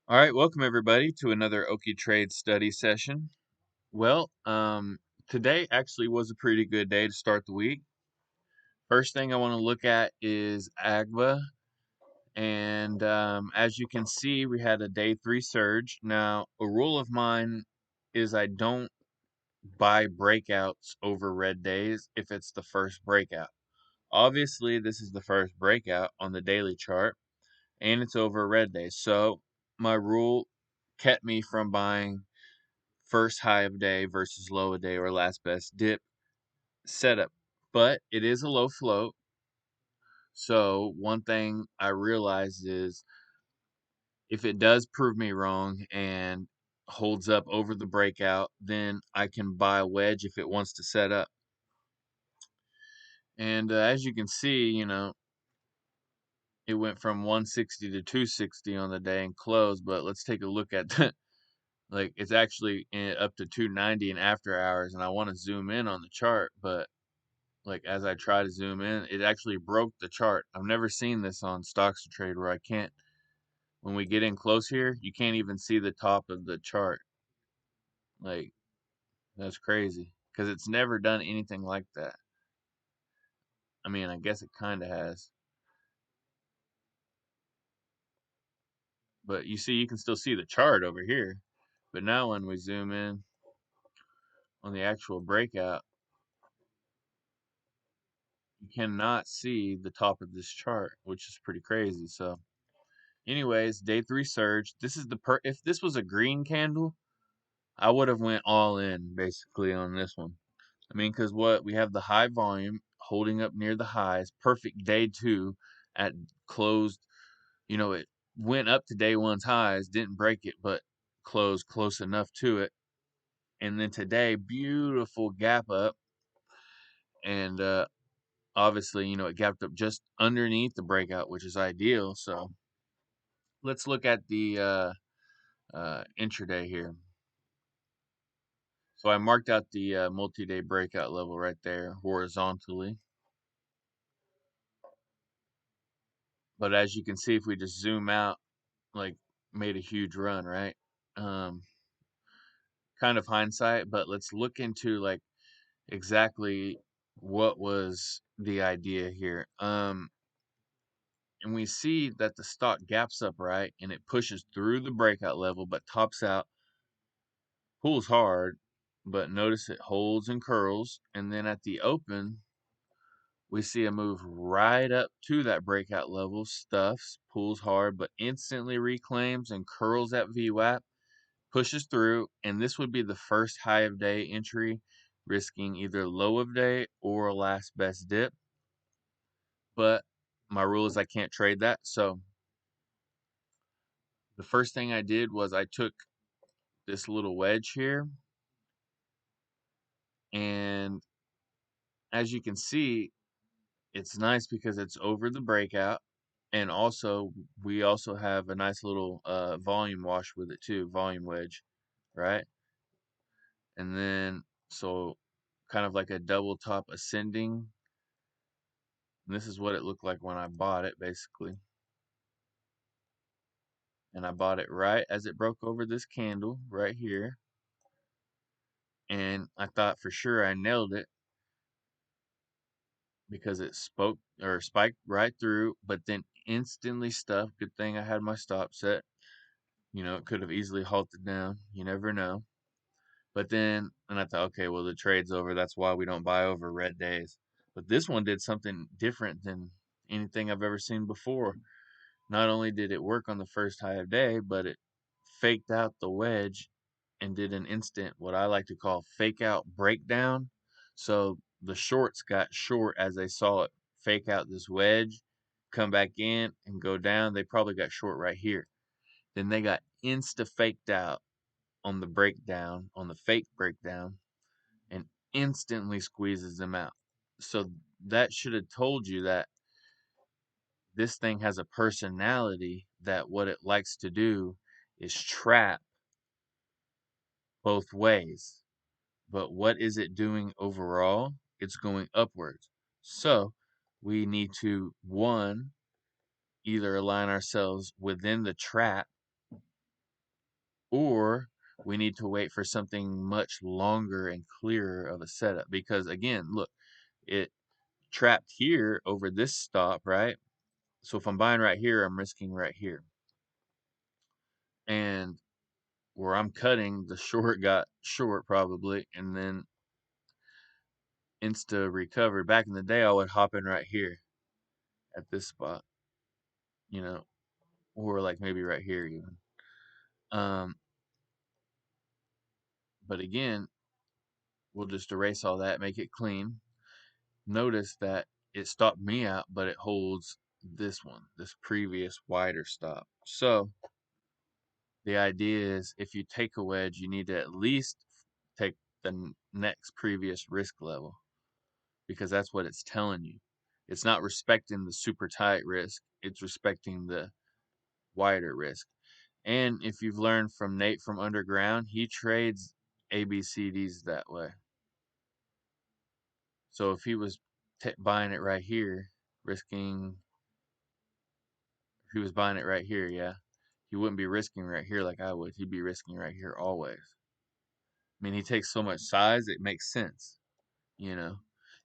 All right, welcome everybody to another OkieTradez Study Session. Well, today actually was a pretty good day to start the week. First thing I want to look at is AGBA, and as you can see, we had a day 3 surge. Now, a rule of mine is I don't buy breakouts over red days if it's the first breakout. Obviously, this is the first breakout on the daily chart, and it's over a red day. So my rule kept me from buying first high of day versus low of day or last best dip setup. But it is a low float. So one thing I realized is if it does prove me wrong and holds up over the breakout, then I can buy a wedge if it wants to set up. And as you can see, it went from 160 to 260 on the day and closed. But let's take a look at that. Like it's actually up to 290 in after hours, and I want to zoom in on the chart, but like as I try to zoom in, it actually broke the chart. I've never seen this on stocks to trade where I can't, when we get in close here, you can't even see the top of the chart. Like that's crazy because it's never done anything like that. I mean, I guess it kind of has, but you see, you can still see the chart over here. But now when we zoom in on the actual breakout, you cannot see the top of this chart, which is pretty crazy. So, anyways, day 3 surge. This is the if this was a green candle, I would have went all in basically on this one. I mean, because what we have the high volume holding up near the highs, perfect day 2 at closed. It went up to day 1's highs, didn't break it, but closed close enough to it. And then today, beautiful gap up, and obviously, it gapped up just underneath the breakout, which is ideal. So let's look at the intraday here. So I marked out the multi-day breakout level right there horizontally. But as you can see, if we just zoom out, like made a huge run, right? Um, kind of hindsight, but let's look into like exactly what was the idea here. And we see that the stock gaps up, right? And it pushes through the breakout level, but tops out, pulls hard, but notice it holds and curls. And then at the open, we see a move right up to that breakout level, stuffs, pulls hard, but instantly reclaims and curls at VWAP, pushes through, and this would be the first high of day entry, risking either low of day or last best dip. But my rule is I can't trade that. So the first thing I did was I took this little wedge here, and as you can see, it's nice because it's over the breakout, and also we also have a nice little volume wash with it too, volume wedge, right? And then so kind of like a double top ascending. And this is what it looked like when I bought it basically. And I bought it right as it broke over this candle right here. And I thought for sure I nailed it because it spoke or spiked right through, but then instantly stuffed. Good thing I had my stop set. It could have easily halted down. You never know. But then, and I thought, okay, well, the trade's over. That's why we don't buy over red days. But this one did something different than anything I've ever seen before. Not only did it work on the first high of day, but it faked out the wedge and did an instant, what I like to call fake out breakdown. So the shorts got short as they saw it fake out this wedge, come back in and go down. They probably got short right here. Then they got insta faked out on the breakdown, on the fake breakdown, and instantly squeezes them out. So that should have told you that this thing has a personality that what it likes to do is trap both ways. But what is it doing overall? It's going upwards. So we need to, one, either align ourselves within the trap or we need to wait for something much longer and clearer of a setup. Because again, look, it trapped here over this stop, right? So if I'm buying right here, I'm risking right here. And where I'm cutting, the short got short probably, and then insta recovered. Back in the day, I would hop in right here at this spot, you know, or like maybe right here even. Um, but again, we'll just erase all that, make it clean. Notice that it stopped me out, but it holds this one, this previous wider stop. So the idea is if you take a wedge, you need to at least take the next previous risk level, because that's what it's telling you. It's not respecting the super tight risk, it's respecting the wider risk. And if you've learned from Nate from Underground, he trades ABCDs that way. So if he was buying it right here, risking, if he was buying it right here, yeah, he wouldn't be risking right here like I would. He'd be risking right here always. I mean, he takes so much size, it makes sense, you know.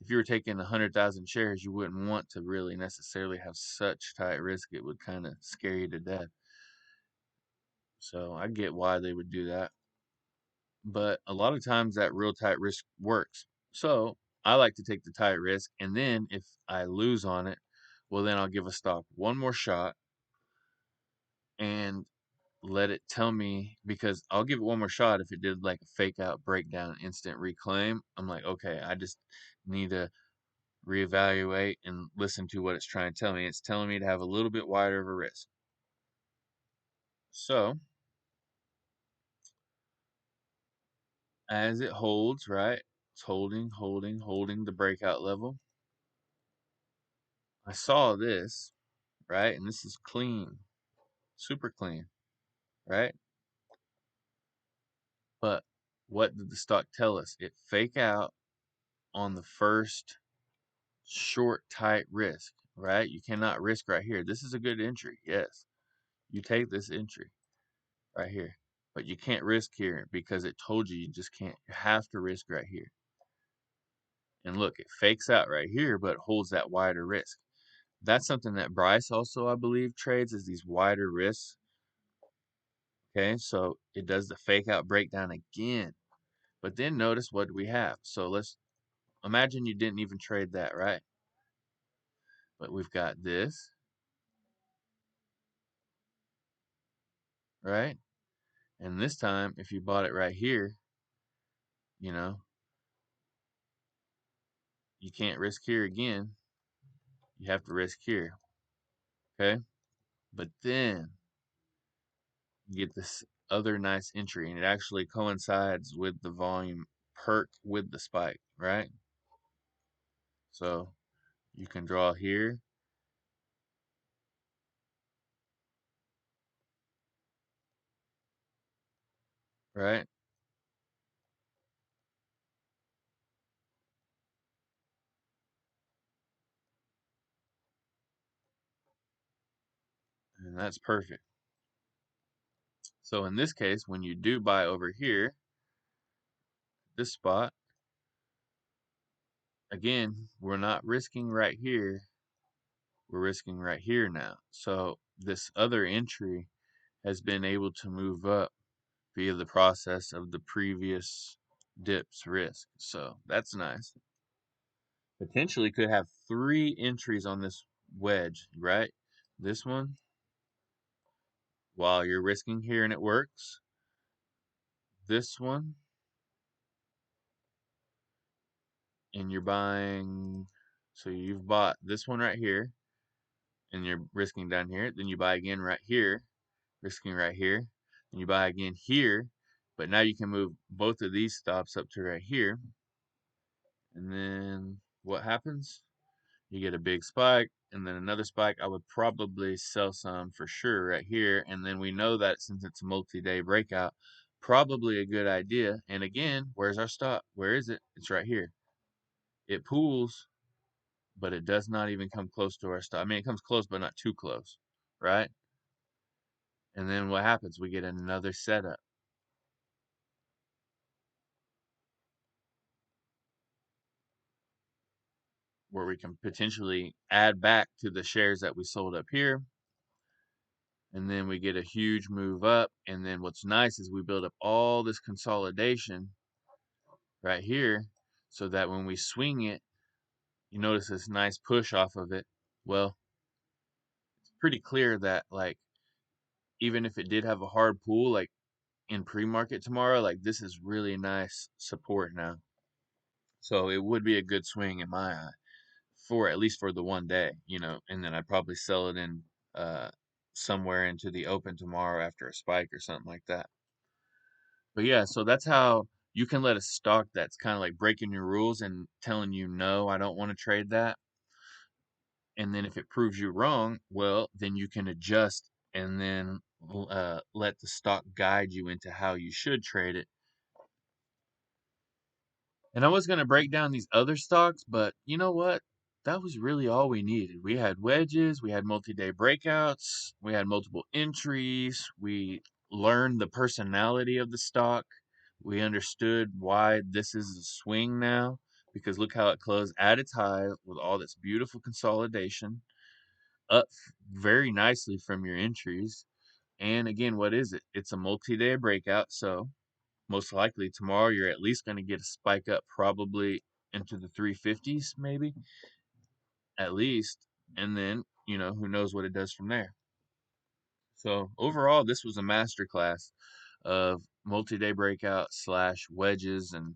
If you were taking 100,000 shares, you wouldn't want to really necessarily have such tight risk. It would kind of scare you to death. So I get why they would do that. But a lot of times that real tight risk works. So I like to take the tight risk, and then if I lose on it, well, then I'll give a stop one more shot and let it tell me, because I'll give it one more shot if it did like a fake out breakdown instant reclaim. I'm like, okay, I just need to reevaluate and listen to what it's trying to tell me. It's telling me to have a little bit wider of a risk. So as it holds, right? It's holding the breakout level. I saw this, right? And this is clean, super clean, right? But what did the stock tell us? It fake out on the first short, tight risk, right? You cannot risk right here. This is a good entry. Yes, you take this entry right here, but you can't risk here because it told you just can't. You have to risk right here. And look, it fakes out right here, but holds that wider risk. That's something that Bryce also, I believe, trades, is these wider risks. Okay, so it does the fake out breakdown again. But then notice what we have. So let's imagine you didn't even trade that, right? But we've got this, right? And this time, if you bought it right here, you know, you can't risk here again. You have to risk here, okay? But then you get this other nice entry, and it actually coincides with the volume perk with the spike, right? So you can draw here, right? And that's perfect. So in this case, when you do buy over here, this spot, again, we're not risking right here. We're risking right here now. So this other entry has been able to move up via the process of the previous dip's risk. So that's nice. Potentially could have 3 entries on this wedge, right? This one, while you're risking here and it works. This one, and you're buying, so you've bought this one right here, and you're risking down here. Then you buy again right here, risking right here. Then you buy again here, but now you can move both of these stops up to right here. And then what happens? You get a big spike and then another spike. I would probably sell some for sure right here. And then we know that since it's a multi-day breakout, probably a good idea. And again, where's our stop? Where is it? It's right here. It pools, but it does not even come close to our stop. I mean, it comes close, but not too close, right? And then what happens? We get another setup. where we can potentially add back to the shares that we sold up here. And then we get a huge move up. And then what's nice is we build up all this consolidation right here so that when we swing it, you notice this nice push off of it. Well, it's pretty clear that, like, even if it did have a hard pull, like in pre-market tomorrow, like this is really nice support now. So it would be a good swing in my eye for at least for the one day, and then I'd probably sell it in somewhere into the open tomorrow after a spike or something like that. But yeah, so that's how you can let a stock that's kind of like breaking your rules and telling you, no, I don't want to trade that. And then if it proves you wrong, well, then you can adjust and then let the stock guide you into how you should trade it. And I was going to break down these other stocks, but you know what? That was really all we needed. We had wedges, we had multi-day breakouts, we had multiple entries, we learned the personality of the stock. We understood why this is a swing now, because look how it closed at its high with all this beautiful consolidation, up very nicely from your entries. And again, what is it? It's a multi-day breakout, so most likely tomorrow you're at least going to get a spike up probably into the 350s, maybe at least. And then, who knows what it does from there. So overall, this was a masterclass of multi-day breakout / wedges and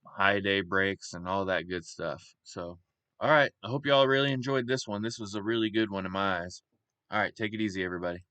high day breaks and all that good stuff. So, all right. I hope y'all really enjoyed this one. This was a really good one in my eyes. All right. Take it easy, everybody.